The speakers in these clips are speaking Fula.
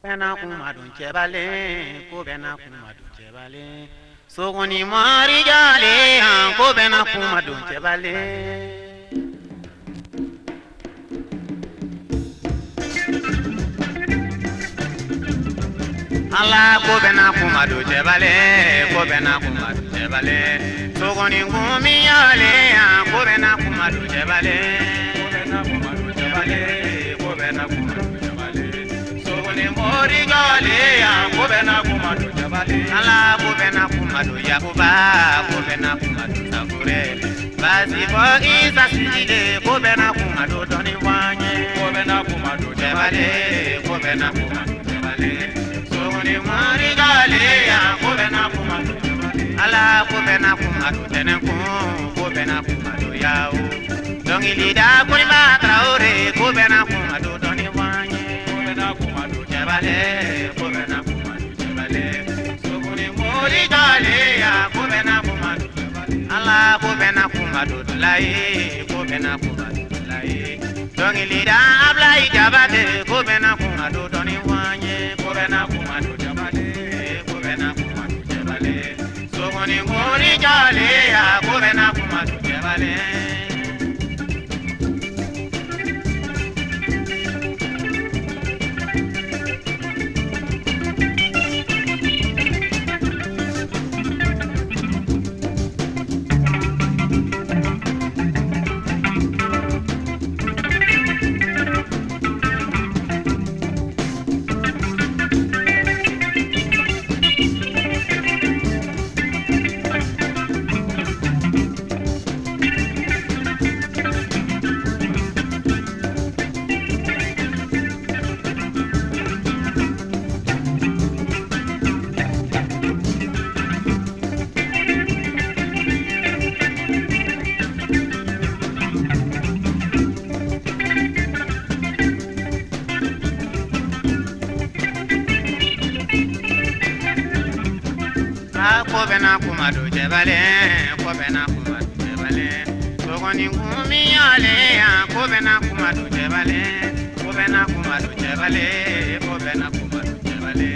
bena kuma don cebale ko bena kuma don cebale sogoni mari jale ko bena kuma don cebale ala ko bena kuma don cebale ko bena kuma don cebale sogoni ngumi yale ko bena kuma don cebale ko bena kuma don cebale ko bena kuma mori gale ya ko bena kuma do jabale ala ko bena kuma do yakuba ko bena kuma do sabure bazi bo isa sile ko bena kuma do doni wanye ko bena kuma do jabale ko bena kuma do jabale so ni mori gale ya ko bena kuma do ala ko bena kuma do tenen ko bena kuma do yawo dongi lida ko ni ma traore ko bena kuma do doni wanye ko bena kuma do jabale ko bena kuma do jabale sogoni mori gale ya ko bena kuma do jabale ala ko bena kuma do lai ko bena kuma do lai dongi lida ablai jabate ko bena kuma do doni wanye ko bena kuma do jabale ko bena kuma do jabale sogoni mori gale ya ko bena kuma do jabale ko bena kuma do jabale ko bena kuma do jabale sogoni ngumi yale ko bena kuma do jabale ko bena kuma do jabale ko bena kuma do jabale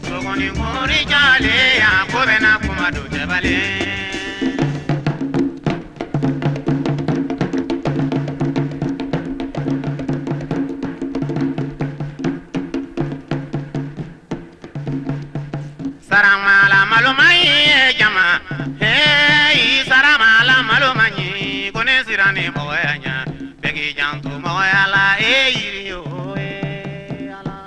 sogoni ngori jale ko bena kuma do jabale saramala malumai jama hey saramala malumai kone sirani moyanya begi jantu moyala hey yo ala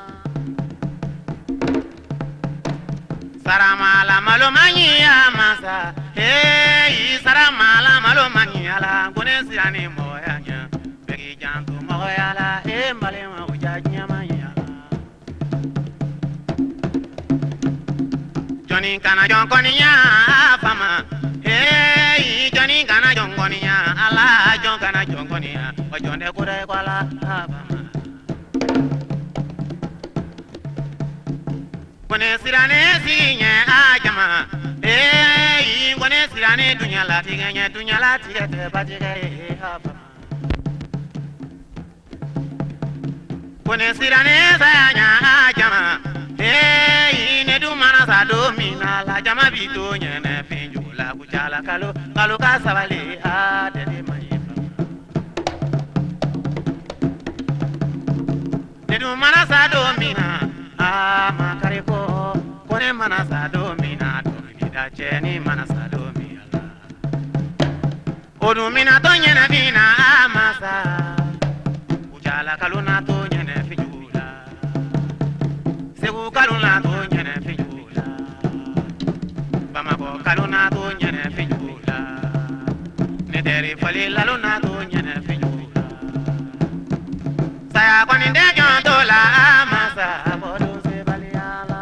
saramala malumai amasa hey saramala malumai ala kone sirani moyanya begi jantu moyala hey malema ujanya maya Johnny kana jonkoniya fama hey Johnny kana jonkoniya ala jon kana jonkoniya ojonde kure kwala fama kone sirane sinye ajama hey kone sirane dunyala tigete batige fama kone sirane sayanya ajama hey ne du mana sa do mina la jama bito nyene finju la kuchala kalu kasabali a de mai ne du mana sa do mina a makareko kone mana sa do mina do ni da cheni mana sa do mina odu mina to nyene bina amasa kuchala kalu na to nyene finju kaluna to nyene finjula bamako kaluna to nyene finjula nederi fali laluna to nyene finjula saya kwani de jondola amasa bodu se baliala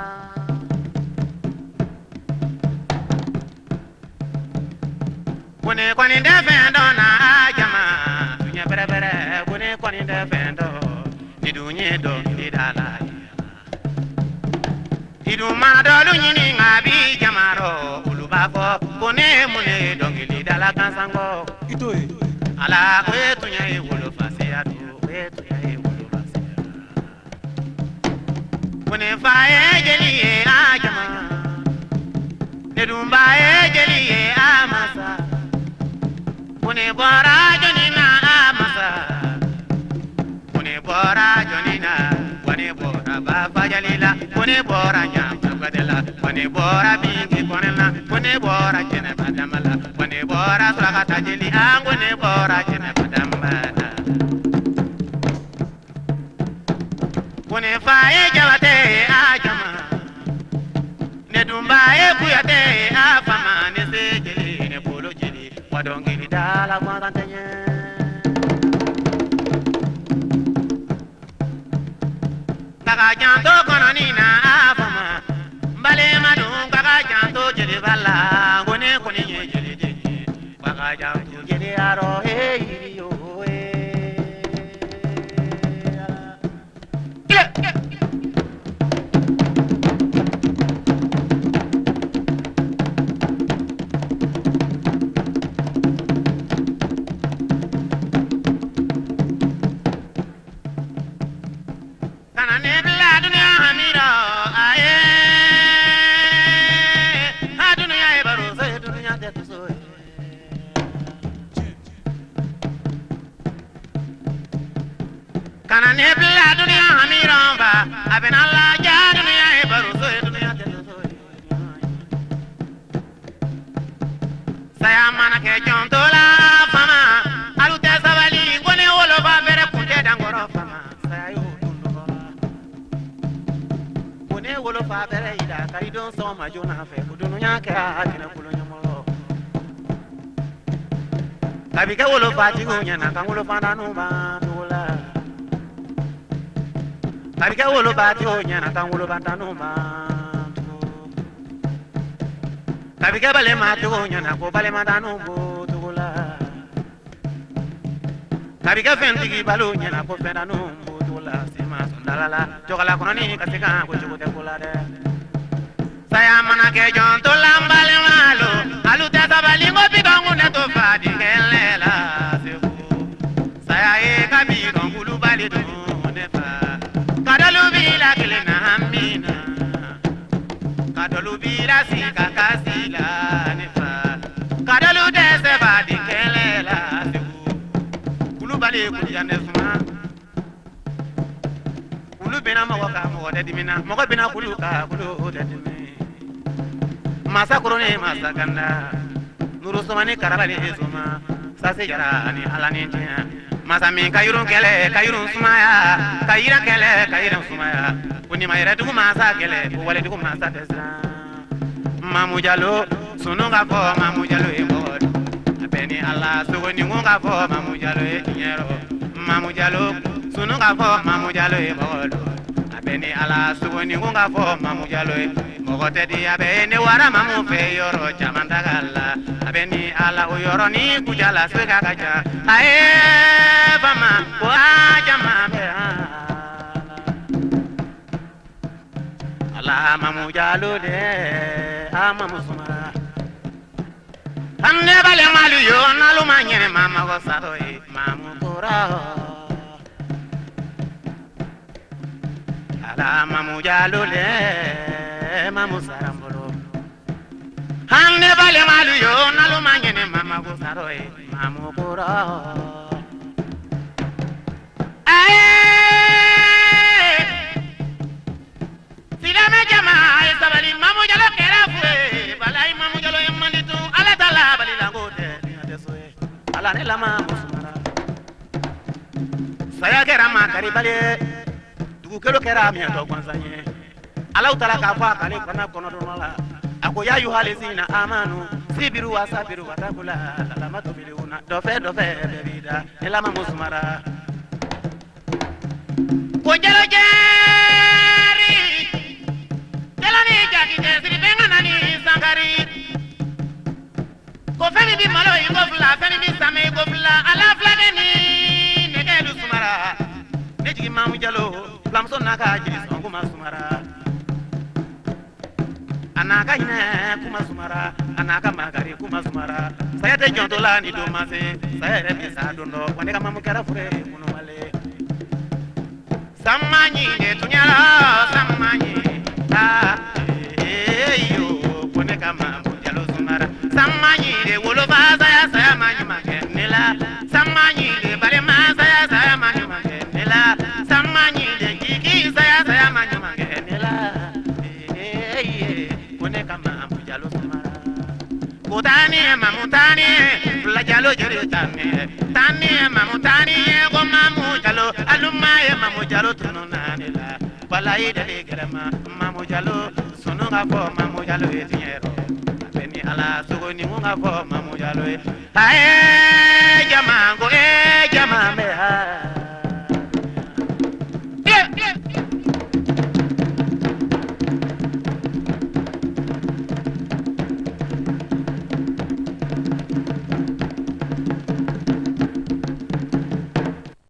kone kwani de fendona jama dunya bere kone kwani de fendo didunye do didala iduma dolu nyini ngabi jamaro ulubafo kone mune dongili dala kansango itoe ala kwetu nyai wolo fasia tu kwetu nyai wolo fasia kone faye jeliye ajama nedumba jeliye amasa kone bora jonina amasa kone bora jonina kone bora baba jalila kone bora nyama badela kone bora bingi konela kone bora jene badamala kone bora surakata jeli angone bora jene badamala kone faye jawate ajama nedumba kuyate afama ne sejeli ne polo jeli wadongiri dala mwantanyenye kaka janto kono nina afama mbale madun kaka janto jeli bala ngone koni nye jeli jeli kaka janto jeli aro iriyo kana ne bla dunia hamiramba abena la ja dunia e baruso e dunia teso saya mana ke jontola fama alute sabali ngone wolo ba bere kunte dangoro fama saya yo dundola ngone wolo fa bere ida kaido so ma jona fe kudunya ke akina kulonya molo kabike wolo fa tigunya na kan wolo fa danu ba dola kabike wolo bati onya na kan wolo batanu ma kabike bale ma to onya na ko bale ma danu bo tugula kabike fentigi balo onya na ko fendanu bo tugula sima sundalala jogala kono ni kasika ko jugote kula de saya mana ke jon to lambale malo alu ta sabali ngo bigangu ne to fadi kelela sefu saya e kabiro ngulu bali do kadalu bila kilena hamina kadalu bila sika kasila nefa kadalu dese badi kelela kulu bali kujane suma kulu bena mago ka mo de dimina mago bena kulu ka kulu de dimina masa kurone masa ganda nuru somani karabali zuma sase jara ani alani tia masa min kayurun kele kayurun sumaya kayira kele kayira sumaya kuni mayra dugu masa kele wale dugu masa desa mamu jalo sununga fo mamu jalo e bod abeni allah sugoni ngunga fo mamu jalo e nyero mamu jalo sununga fo mamu jalo e bod abeni allah sugoni ngunga fo mamu jalo e mogote di abeni wara mamu fe yoro chamandagala abeni ala o yoro ni kujala swega kaja ae fama ko ajama be ala mamu jalo de amamu sumara anne bale malu yo nalu manyene mama go saro e mamu kora ala mamu jalo de mamu sarambolo hanne bale malu yo nalu manyene mama go saro e mamu kora ae silame jama ay sabali mamu jalo kera fue balai mamu jalo emanditu ala tala bali langote adesoe ala ne lama musumara saya kera ma kari bale dugu kelo kera mi to kwanzanye ala utala ka fa kale kona kono do mala ako ya yu halizina amanu sibiru wasabiru watakula la matubiluna dofe bebida ne lama musumara ko jalo jari jelani jaki jesiri bengana ni sangari ko femi bi malo ko fla femi bi same ko fla ala fla ni negelu sumara nejigi mamu jalo flamson naka jiri songu masumara anaka ine kuma sumara anaka magari kuma sumara saya te jontola ni do mase saya re bisa dondo wande ka mamu kara fure kuno male Samani de tunyala samani ah yo kone kama mujalo sumara samani de wolo baza ya samani makenela samani de bare maza ya samani makenela samani de jiki saya samani makenela kone kama mujalo sumara kutani mamutani la jalo jere tani mamutani ko mamujalo aluma mamujalo tununani la balaye de grama mamujalo sununga fo mamujalo etiero beni ala sugoni munga fo mamujalo ae jamango e jamame ha